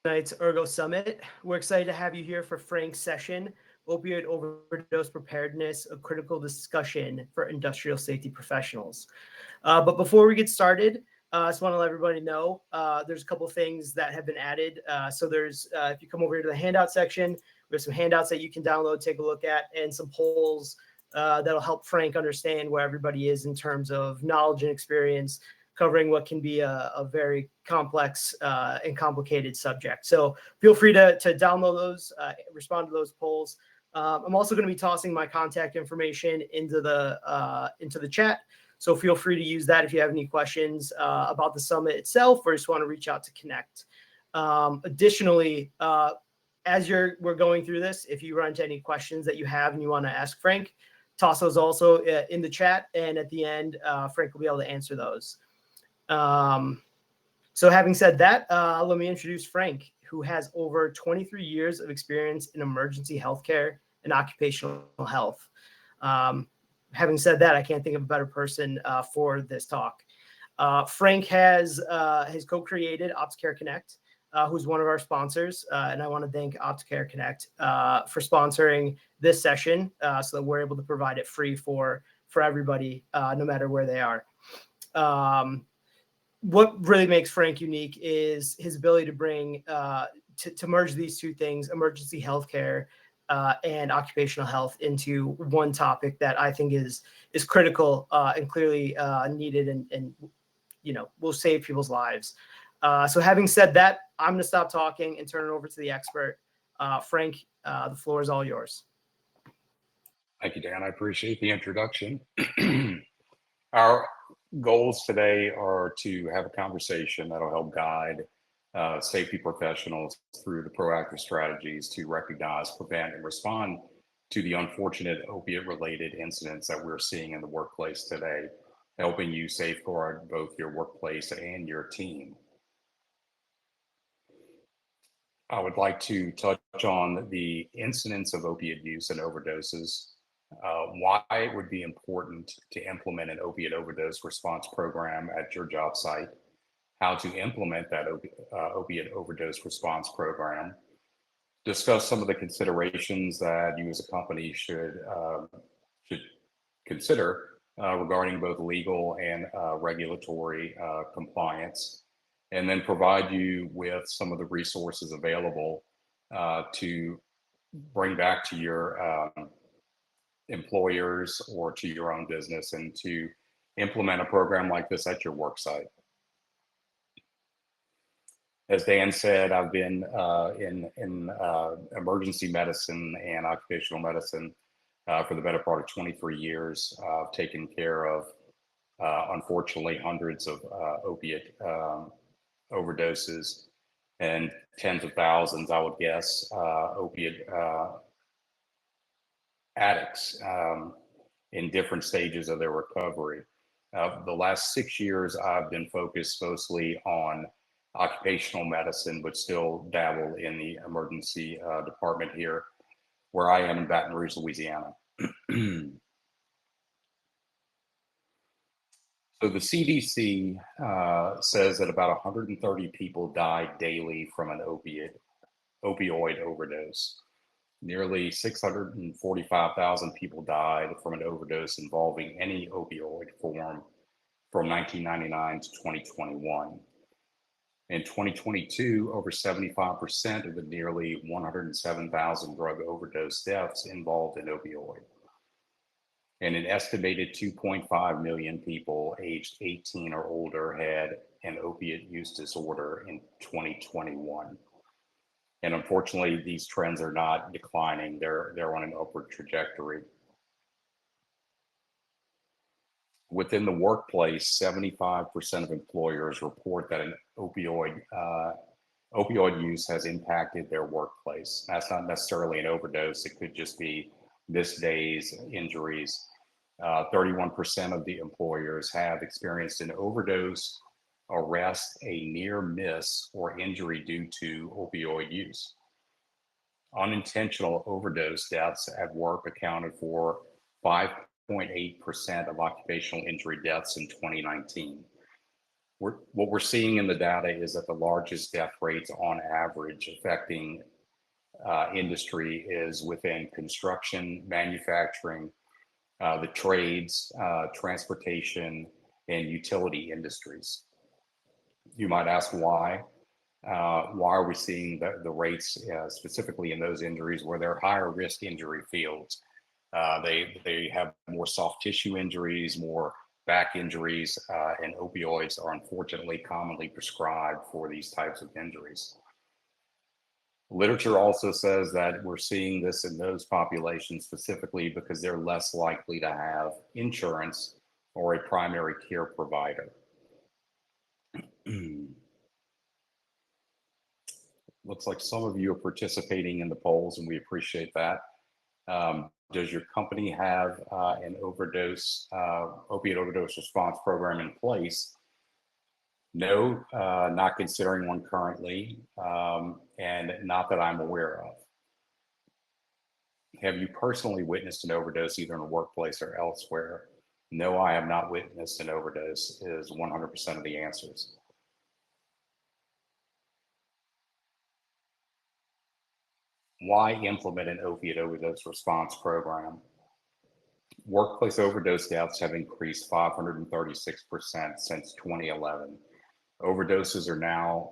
Tonight's Ergo Summit. We're excited to have you here for Frank's session, Opioid Overdose Preparedness, a critical discussion for industrial safety professionals. But before we get started, I just want to let everybody know there's a couple things that have been added. So there's, if you come over here to the handout section, we have some handouts that you can download, take a look at, and some polls that'll help Frank understand where everybody is in terms of knowledge and experience, covering what can be a very complex and complicated subject. So feel free to download those, respond to those polls. I'm also going to be tossing my contact information into the chat. So feel free to use that if you have any questions about the summit itself or just want to reach out to connect. Additionally, as we're going through this, if you run into any questions that you have and you want to ask Frank, toss those also in the chat. And at the end, Frank will be able to answer those. So having said that, let me introduce Frank, who has over 23 years of experience in emergency healthcare and occupational health. Having said that, I can't think of a better person for this talk. Frank has co-created OpsCare Connect, who's one of our sponsors, and I want to thank OpsCare Connect for sponsoring this session so that we're able to provide it free for everybody, no matter where they are. What really makes Frank unique is his ability to bring to merge these two things, emergency healthcare and occupational health, into one topic that I think is critical and clearly needed and will save people's lives. So having said that, I'm going to stop talking and turn it over to the expert. Frank, the floor is all yours. Thank you, Dan. I appreciate the introduction. Our goals today are to have a conversation that'll help guide safety professionals through the proactive strategies to recognize, prevent, and respond to the unfortunate opiate-related incidents that we're seeing in the workplace today, helping you safeguard both your workplace and your team. I would like to touch on the incidence of opiate use and overdoses, why it would be important to implement an opiate overdose response program at your job site, how to implement that opiate overdose response program, discuss some of the considerations that you as a company should consider regarding both legal and regulatory compliance, and then provide you with some of the resources available to bring back to your employers or to your own business and to implement a program like this at your work site. As Dan said, I've been in emergency medicine and occupational medicine for the better part of 23 years. I've taken care of, unfortunately, hundreds of opiate overdoses and tens of thousands, I would guess, opiate addicts in different stages of their recovery. The last 6 years, I've been focused mostly on occupational medicine, but still dabble in the emergency department here, where I am in Baton Rouge, Louisiana. So the CDC says that about 130 people die daily from an opioid overdose. Nearly 645,000 people died from an overdose involving any opioid form from 1999 to 2021. In 2022, over 75% of the nearly 107,000 drug overdose deaths involved an opioid. And an estimated 2.5 million people aged 18 or older had an opiate use disorder in 2021. And unfortunately, these trends are not declining. They're on an upward trajectory. Within the workplace, 75% of employers report that an opioid use has impacted their workplace. That's not necessarily an overdose. It could just be missed days, injuries. 31% of the employers have experienced an overdose, arrest, a near miss, or injury due to opioid use. Unintentional overdose deaths at work accounted for 5.8% of occupational injury deaths in 2019. what we're seeing in the data is that the largest death rates on average affecting industry is within construction, manufacturing, the trades, transportation, and utility industries. You might ask why. Why are we seeing the rates specifically in those injuries where they're higher risk injury fields? They have more soft tissue injuries, more back injuries, and opioids are unfortunately commonly prescribed for these types of injuries. Literature also says that we're seeing this in those populations specifically because they're less likely to have insurance or a primary care provider. Looks like some of you are participating in the polls, and we appreciate that. Does your company have an opiate overdose response program in place? No, not considering one currently, and not that I'm aware of. Have you personally witnessed an overdose either in a workplace or elsewhere? No, I have not witnessed an overdose is 100% of the answers. Why implement an opiate overdose response program? Workplace overdose deaths have increased 536% since 2011. Overdoses are now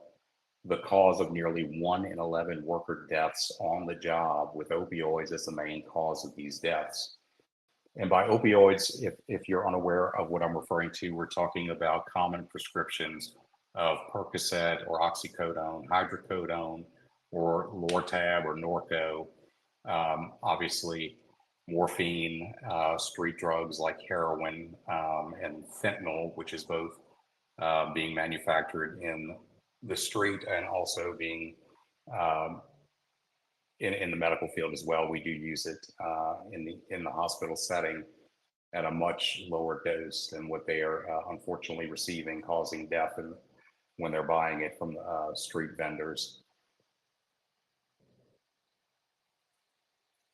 the cause of nearly 1 in 11 worker deaths on the job, with opioids as the main cause of these deaths. And by opioids, if you're unaware of what I'm referring to, we're talking about common prescriptions of Percocet or oxycodone, hydrocodone, or Lortab or Norco. Obviously, morphine, street drugs like heroin, and fentanyl, which is both being manufactured in the street and also being in the medical field as well. We do use it in the hospital setting at a much lower dose than what they are unfortunately receiving, causing death when they're buying it from street vendors.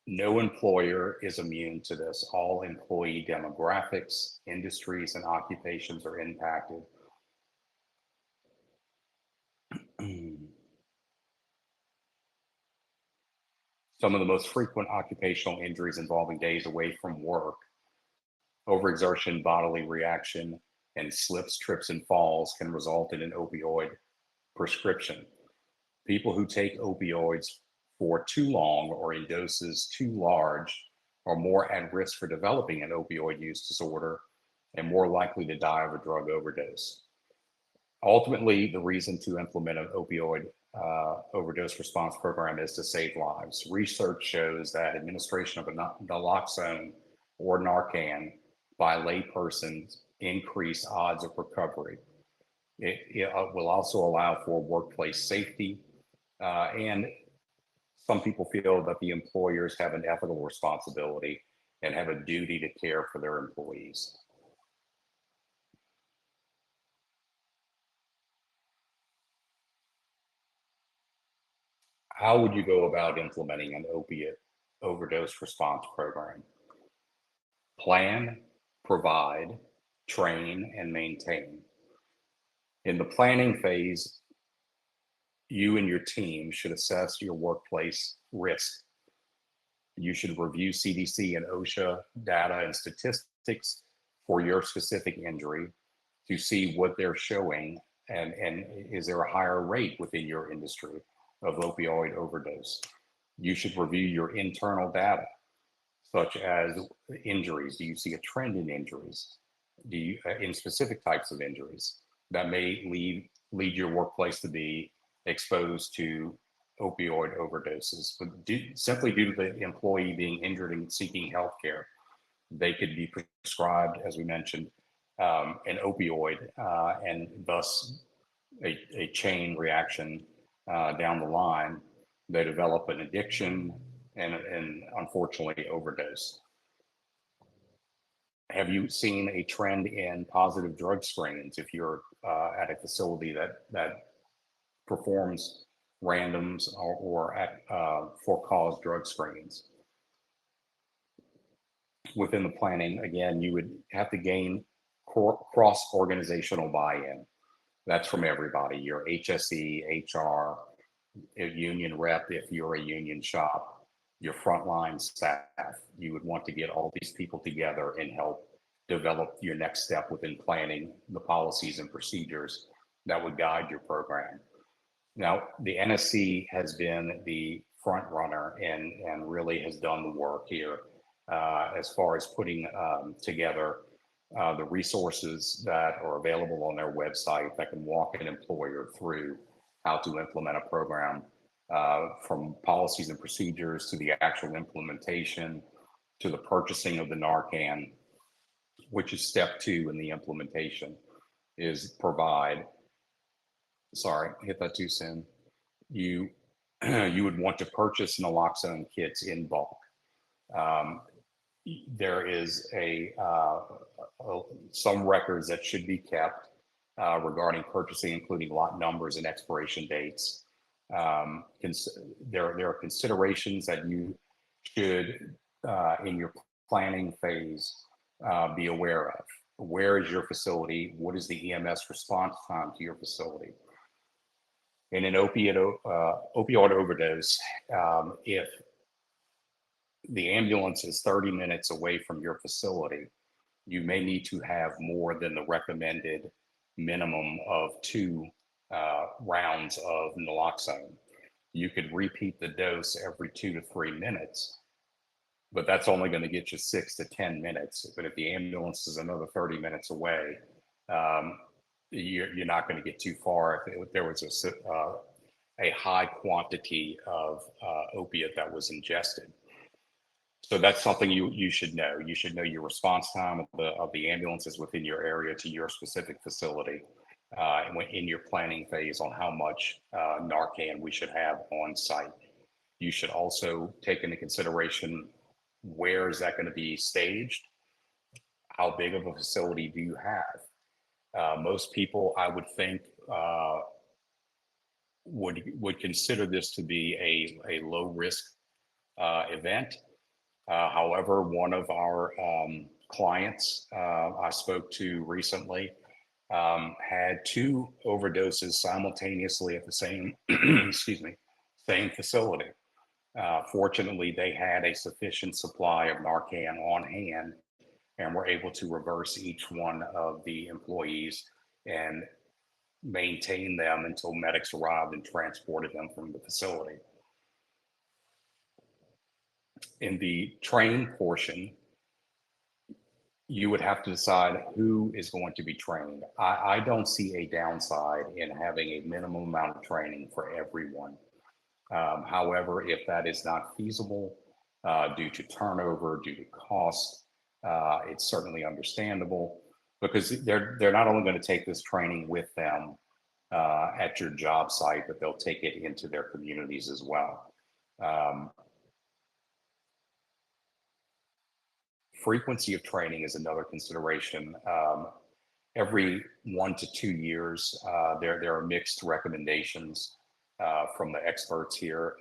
No employer is immune to this. All employee demographics, industries, and occupations are impacted. Some of the most frequent occupational injuries involving days away from work, overexertion, bodily reaction, and slips, trips, and falls can result in an opioid prescription. People who take opioids for too long or in doses too large are more at risk for developing an opioid use disorder and more likely to die of a drug overdose. Ultimately, the reason to implement an opioid overdose response program is to save lives. Research shows that administration of naloxone or Narcan by laypersons increase odds of recovery. It will also allow for workplace safety, and some people feel that the employers have an ethical responsibility and have a duty to care for their employees. How would you go about implementing an opiate overdose response program? Plan, provide, train, and maintain. In the planning phase, you and your team should assess your workplace risk. You should review CDC and OSHA data and statistics for your specific injury to see what they're showing, and is there a higher rate within your industry of opioid overdose. You should review your internal data, such as injuries. Do you see a trend in injuries? Do you, in specific types of injuries that may lead your workplace to be exposed to opioid overdoses? But simply due to the employee being injured and seeking health care, they could be prescribed, as we mentioned, an opioid, and thus a chain reaction down the line. They develop an addiction and unfortunately overdose. Have you seen a trend in positive drug screens if you're at a facility that performs randoms or for cause drug screens? Within the planning, again, you would have to gain cross-organizational buy-in. That's from everybody, your HSE, HR, a union rep, if you're a union shop, your frontline staff. You would want to get all these people together and help develop your next step within planning the policies and procedures that would guide your program. Now, the NSC has been the front runner and really has done the work here as far as putting together the resources that are available on their website that can walk an employer through how to implement a program, from policies and procedures to the actual implementation to the purchasing of the Narcan, which is step 2 in the implementation, is provide. Sorry, hit that too soon. You you would want to purchase naloxone kits in bulk. Um, there is some records that should be kept regarding purchasing, including lot numbers and expiration dates. There are considerations that you should, in your planning phase, be aware of. Where is your facility? What is the EMS response time to your facility? In an opioid overdose, if the ambulance is 30 minutes away from your facility, you may need to have more than the recommended minimum of 2 rounds of naloxone. You could repeat the dose every 2 to 3 minutes, but that's only going to get you 6 to 10 minutes. But if the ambulance is another 30 minutes away, you're not going to get too far if there was a high quantity of opiate that was ingested. So that's something you should know. You should know your response time of the ambulances within your area to your specific facility, in your planning phase on how much Narcan we should have on site. You should also take into consideration, where is that going to be staged? How big of a facility do you have? Most people, I would think, would consider this to be a low risk event. However, one of our clients I spoke to recently had 2 overdoses simultaneously at the same same facility. Fortunately, they had a sufficient supply of Narcan on hand and were able to reverse each one of the employees and maintain them until medics arrived and transported them from the facility. In the training portion, you would have to decide who is going to be trained. I don't see a downside in having a minimum amount of training for everyone. However, if that is not feasible due to turnover, due to cost, it's certainly understandable, because they're not only going to take this training with them at your job site, but they'll take it into their communities as well. Frequency of training is another consideration. Every 1 to 2 years, there are mixed recommendations from the experts here,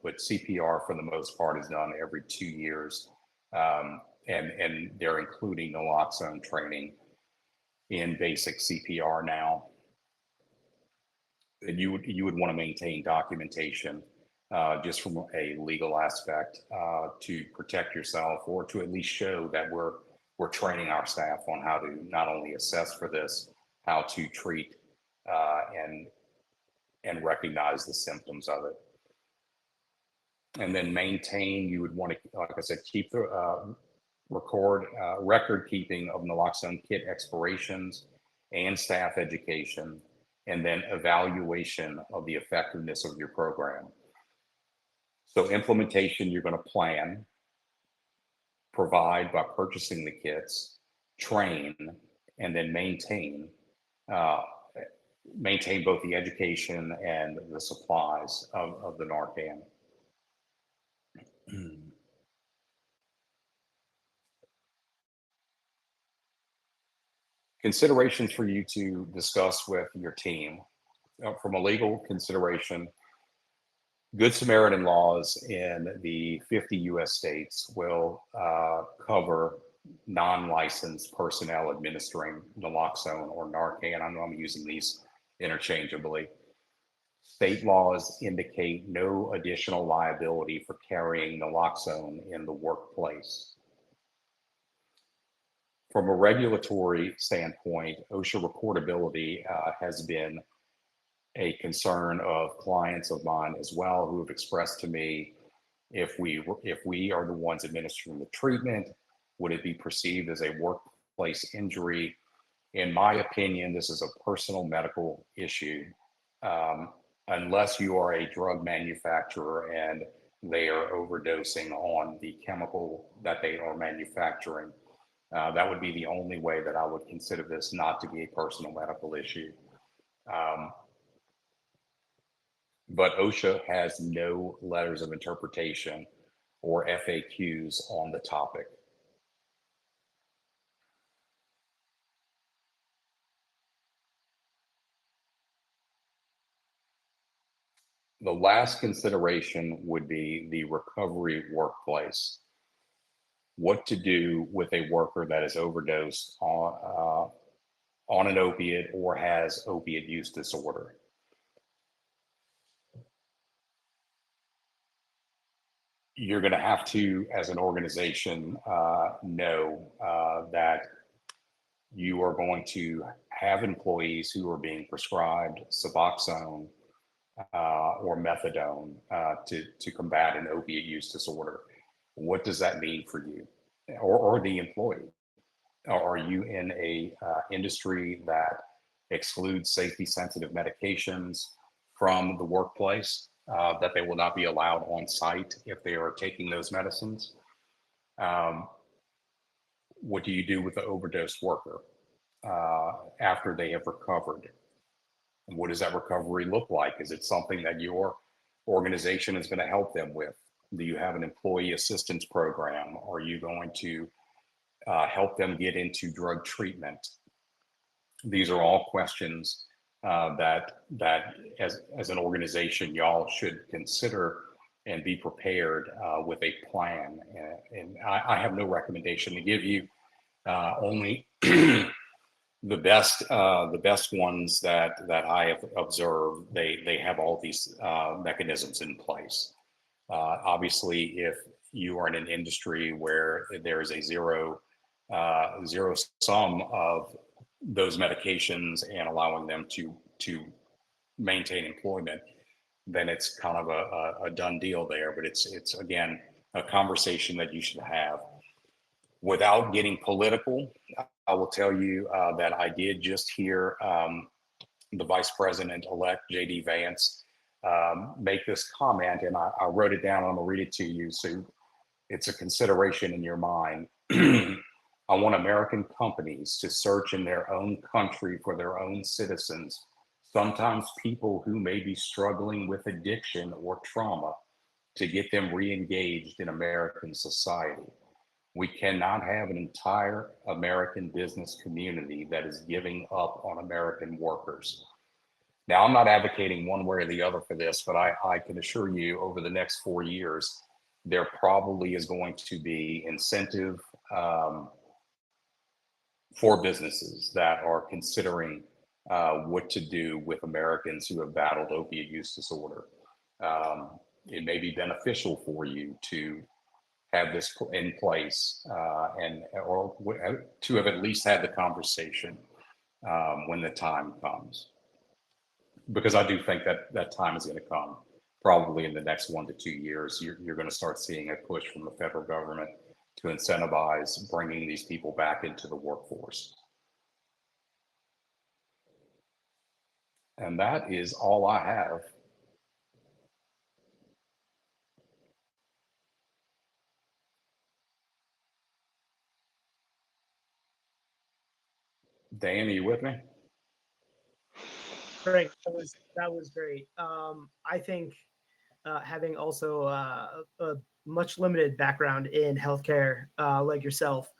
but CPR for the most part is done every 2 years, and they're including naloxone training in basic CPR now. And you would want to maintain documentation just from a legal aspect to protect yourself, or to at least show that we're training our staff on how to not only assess for this, how to treat and recognize the symptoms of it. And then maintain, you would want to, like I said, keep the record keeping of naloxone kit expirations and staff education, and then evaluation of the effectiveness of your program. So implementation, you're going to plan, provide by purchasing the kits, train, and then maintain both the education and the supplies of the Narcan. Considerations for you to discuss with your team. From a legal consideration, Good Samaritan laws in the 50 US states will cover non-licensed personnel administering naloxone or Narcan. I know I'm using these interchangeably. State laws indicate no additional liability for carrying naloxone in the workplace. From a regulatory standpoint, OSHA reportability has been a concern of clients of mine as well, who have expressed to me, if we are the ones administering the treatment, would it be perceived as a workplace injury? In my opinion, this is a personal medical issue. Unless you are a drug manufacturer and they are overdosing on the chemical that they are manufacturing, that would be the only way that I would consider this not to be a personal medical issue. But OSHA has no letters of interpretation or FAQs on the topic. The last consideration would be the recovery workplace. What to do with a worker that is overdosed on an opiate or has opiate use disorder. You're going to have to, as an organization, know that you are going to have employees who are being prescribed Suboxone or methadone to combat an opiate use disorder. What does that mean for you or the employee? Are you in a industry that excludes safety sensitive medications from the workplace, that they will not be allowed on site if they are taking those medicines? What do you do with the overdose worker after they have recovered? And what does that recovery look like? Is it something that your organization is going to help them with? Do you have an employee assistance program? Are you going to help them get into drug treatment? These are all questions that as an organization, y'all should consider and be prepared with a plan. And I have no recommendation to give you. Only the best ones that I have observed, they have all these mechanisms in place. Obviously, if you are in an industry where there is a zero sum of those medications and allowing them to maintain employment, then it's kind of a done deal there. But it's again a conversation that you should have. Without getting political, I will tell you that I did just hear the Vice President-elect, J.D. Vance, make this comment, and I wrote it down. I'm going to read it to you so it's a consideration in your mind. I want American companies to search in their own country for their own citizens, sometimes people who may be struggling with addiction or trauma, to get them re-engaged in American society. We cannot have an entire American business community that is giving up on American workers. Now, I'm not advocating one way or the other for this, but I can assure you over the next 4 years, there probably is going to be incentive for businesses that are considering what to do with Americans who have battled opiate use disorder. It may be beneficial for you to have this in place or to have at least had the conversation when the time comes. Because I do think that time is going to come probably in the next 1 to 2 years. You're going to start seeing a push from the federal government to incentivize bringing these people back into the workforce. And that is all I have. Dan, are you with me? Frank, that was great. I think having also a much limited background in healthcare, like yourself,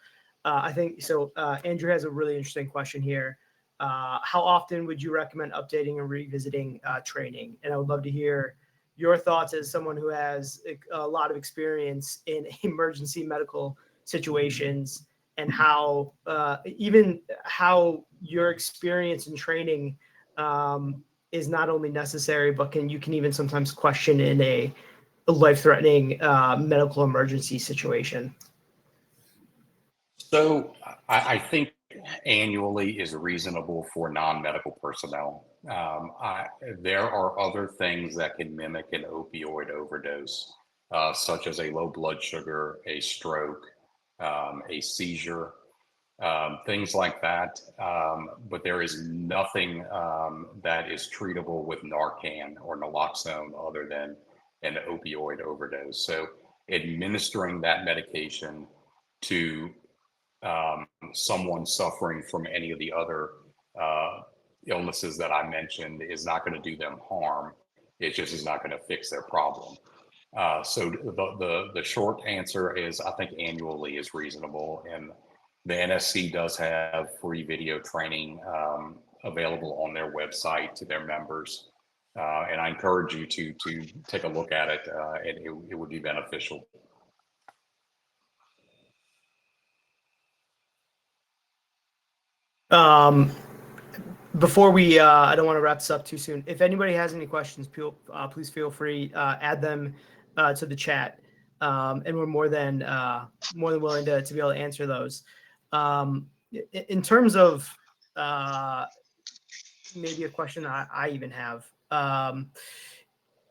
I think so. Andrew has a really interesting question here. How often would you recommend updating and revisiting training? And I would love to hear your thoughts as someone who has a lot of experience in emergency medical situations, and how even how your experience in training is not only necessary, but you can even sometimes question in a life-threatening medical emergency situation? So I think annually is reasonable for non-medical personnel. There are other things that can mimic an opioid overdose, such as a low blood sugar, a stroke, a seizure, things like that. But there is nothing that is treatable with Narcan or naloxone other than an opioid overdose. So administering that medication to someone suffering from any of the other uh, illnesses that I mentioned is not going to do them harm. It just is not going to fix their problem. So the short answer is I think annually is reasonable, and the NSC does have free video training available on their website to their members, and I encourage you to take a look at it. And it would be beneficial. Before we, I don't want to wrap this up too soon. If anybody has any questions, please feel free, add them to the chat, and we're more than willing to be able to answer those. In terms of maybe a question I even have,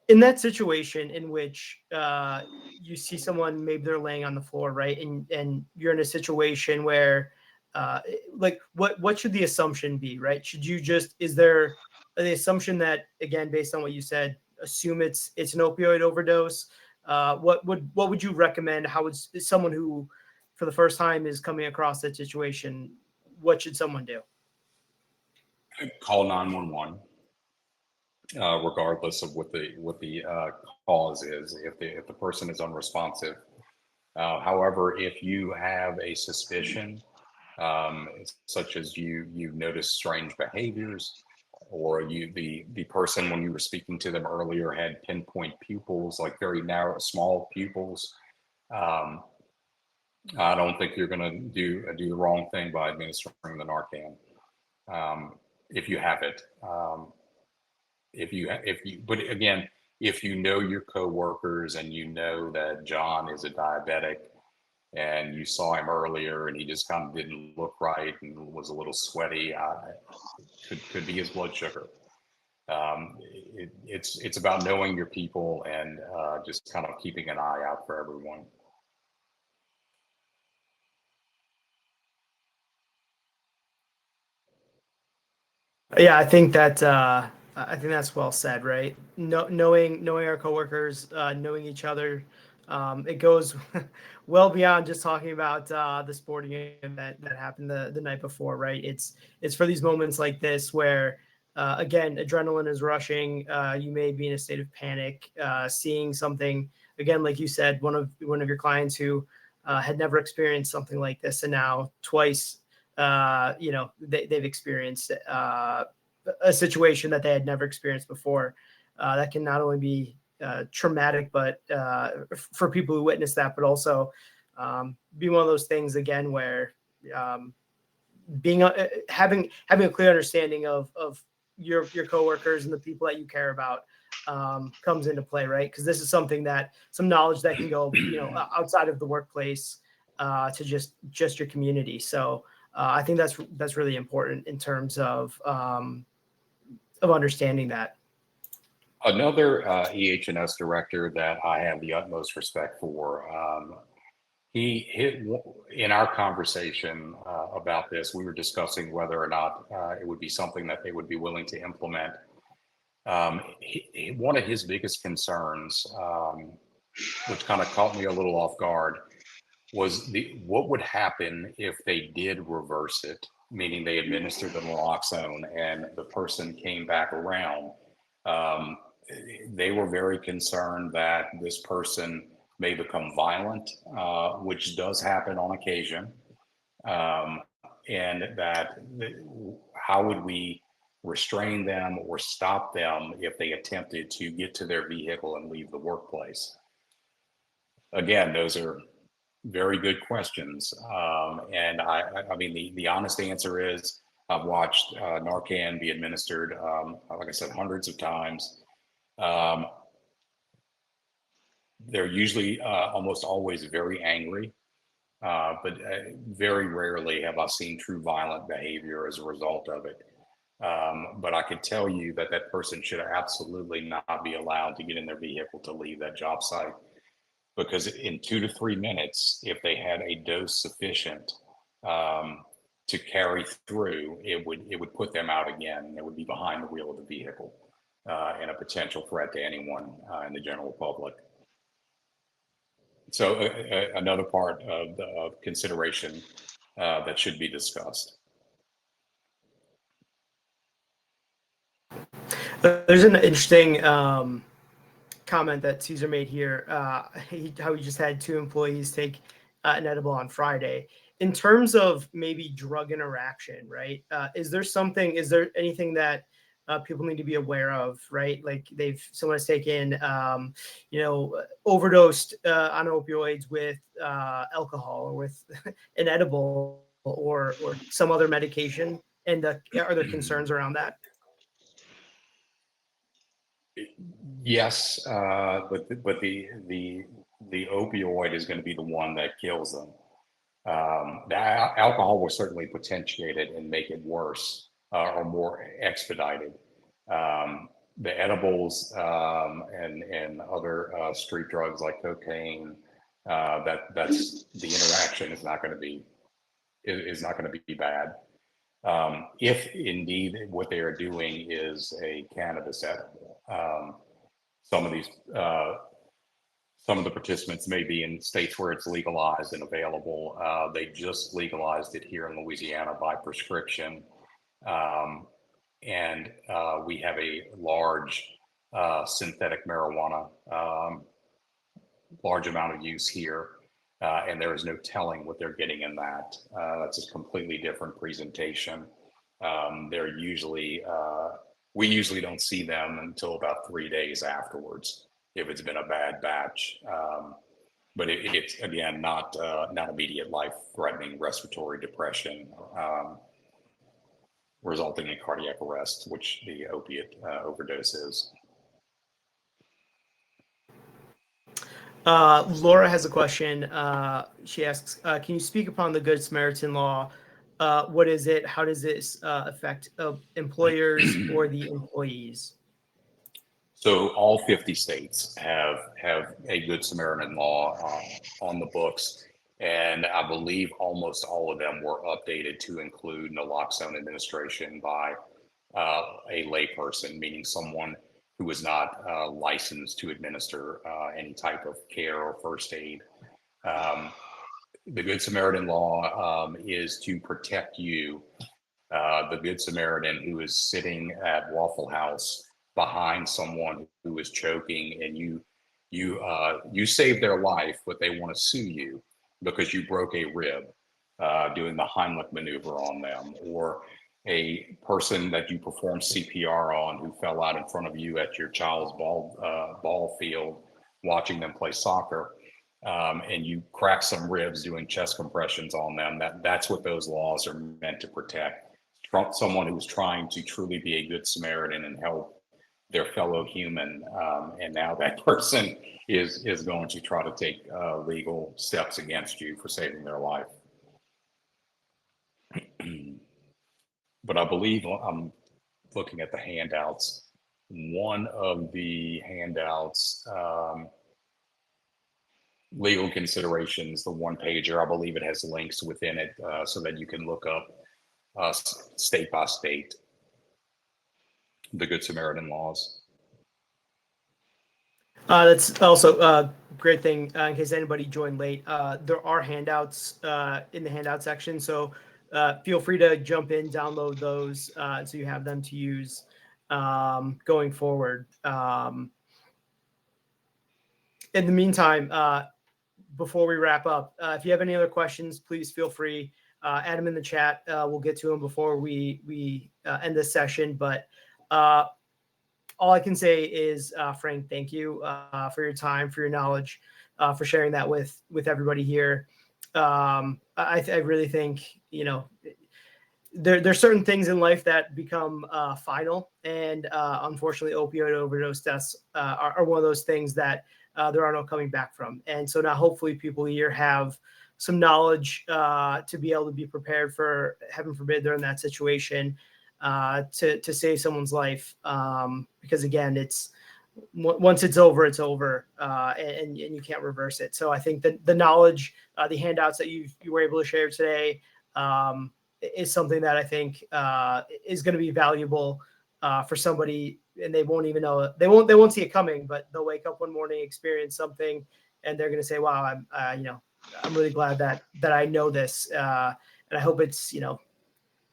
in that situation in which you see someone, maybe they're laying on the floor, right, and you're in a situation where like what should the assumption be, right? Should you just, is there the assumption that, again, based on what you said, assume it's an opioid overdose? What would you recommend? How would someone who for the first time is coming across that situation, what should someone do? Call 911. Regardless of what the cause is, if the person is unresponsive. However, if you have a suspicion, such as you notice strange behaviors, or the person when you were speaking to them earlier had pinpoint pupils, like very narrow, small pupils, I don't think you're going to do the wrong thing by administering the Narcan if you have it. But again, if you know your coworkers and you know that John is a diabetic and you saw him earlier and he just kind of didn't look right and was a little sweaty, could be his blood sugar. It's about knowing your people and just kind of keeping an eye out for everyone. Yeah, I think that's well said, right? Knowing our coworkers, knowing each other, it goes well beyond just talking about the sporting event that happened the night before, right? It's for these moments like this where, again, adrenaline is rushing. You may be in a state of panic, seeing something, again, like you said, one of your clients who had never experienced something like this, and now twice, they've experienced a situation that they had never experienced before. That can not only be traumatic, but for people who witness that, but also be one of those things again where being having a clear understanding of your coworkers and the people that you care about comes into play, right? Because this is some knowledge that can go outside of the workplace to just your community. So I think that's really important in terms of understanding that. Another EH&S director that I have the utmost respect for, he hit in our conversation about this. We were discussing whether or not it would be something that they would be willing to implement. One of his biggest concerns, which kind of caught me a little off guard, was what would happen if they did reverse it, meaning they administered the naloxone and the person came back around. They were very concerned that this person may become violent, which does happen on occasion, and that how would we restrain them or stop them if they attempted to get to their vehicle and leave the workplace? Again, those are very good questions. And I mean, the honest answer is I've watched Narcan be administered, like I said, hundreds of times. Um, they're usually almost always very angry, but very rarely have I seen true violent behavior as a result of it. But I can tell you that that person should absolutely not be allowed to get in their vehicle to leave that job site, because in 2 to 3 minutes, if they had a dose sufficient to carry through, it would put them out again. It would be behind the wheel of the vehicle and a potential threat to anyone in the general public. So another part of the consideration that should be discussed. There's an interesting comment that Caesar made here. How he just had 2 employees take an edible on Friday. In terms of maybe drug interaction, right? Is there anything that people need to be aware of, right? Like someone has taken, overdosed on opioids with alcohol or with an edible or some other medication, and are there concerns around that? Yes, but the opioid is going to be the one that kills them. The alcohol will certainly potentiate it and make it worse or more expedited. The edibles and other street drugs like cocaine, that's the interaction is not going to be bad. If indeed what they are doing is a cannabis edible. Some of these, some of the participants may be in states where it's legalized and available. They just legalized it here in Louisiana by prescription. And we have a large synthetic marijuana, large amount of use here. And there is no telling what they're getting in that. That's a completely different presentation. They're usually, we usually don't see them until about 3 days afterwards if it's been a bad batch. But it's again not immediate life-threatening respiratory depression resulting in cardiac arrest, which the opiate overdose is. Laura has a question. She asks, can you speak upon the Good Samaritan law? What is it? How does this affect employers or the employees? So all 50 states have a Good Samaritan law on the books, and I believe almost all of them were updated to include naloxone administration by a layperson, meaning someone who is not licensed to administer any type of care or first aid. The Good Samaritan law is to protect you, the Good Samaritan who is sitting at Waffle House behind someone who is choking, and you saved their life, but they want to sue you because you broke a rib doing the Heimlich maneuver on them, or a person that you performed CPR on who fell out in front of you at your child's ball field watching them play soccer, and you crack some ribs doing chest compressions on them. That's what those laws are meant to protect. Someone who's trying to truly be a good Samaritan and help their fellow human, and now that person is going to try to take legal steps against you for saving their life. But I believe I'm looking at the handouts. One of the handouts, legal considerations, the one pager, I believe it has links within it so that you can look up state by state the Good Samaritan laws. That's also a great thing in case anybody joined late. There are handouts in the handout section, so feel free to jump in, download those so you have them to use going forward. In the meantime, before we wrap up, if you have any other questions, please feel free, add them in the chat. We'll get to them before we end this session. But all I can say is, Frank, thank you for your time, for your knowledge, for sharing that with everybody here. I really think, there's certain things in life that become final, and unfortunately, opioid overdose deaths are one of those things that there are no coming back from. And so now, hopefully, people here have some knowledge to be able to be prepared for, heaven forbid, they're in that situation, to save someone's life. Because again, once it's over, it's over, and you can't reverse it. So I think that the knowledge, the handouts that you were able to share today, is something that I think is going to be valuable for somebody, and they won't even know, they won't see it coming, but they'll wake up one morning, experience something, and they're going to say, wow, I'm really glad that I know this, and I hope it's,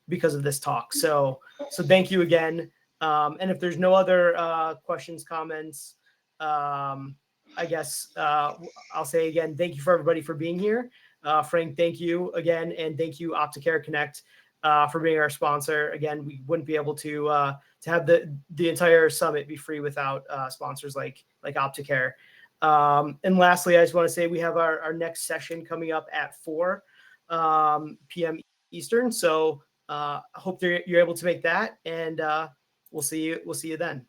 because of this talk. So thank you again. And if there's no other questions, comments, I guess I'll say again, thank you for everybody for being here. Frank, thank you again. And thank you, Opticare Connect, for being our sponsor. Again, we wouldn't be able to have the entire summit be free without sponsors like Opticare. And lastly, I just want to say we have our next session coming up at 4 p.m. Eastern. So I hope you're able to make that, and we'll see you then.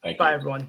Thank you. Bye, everyone.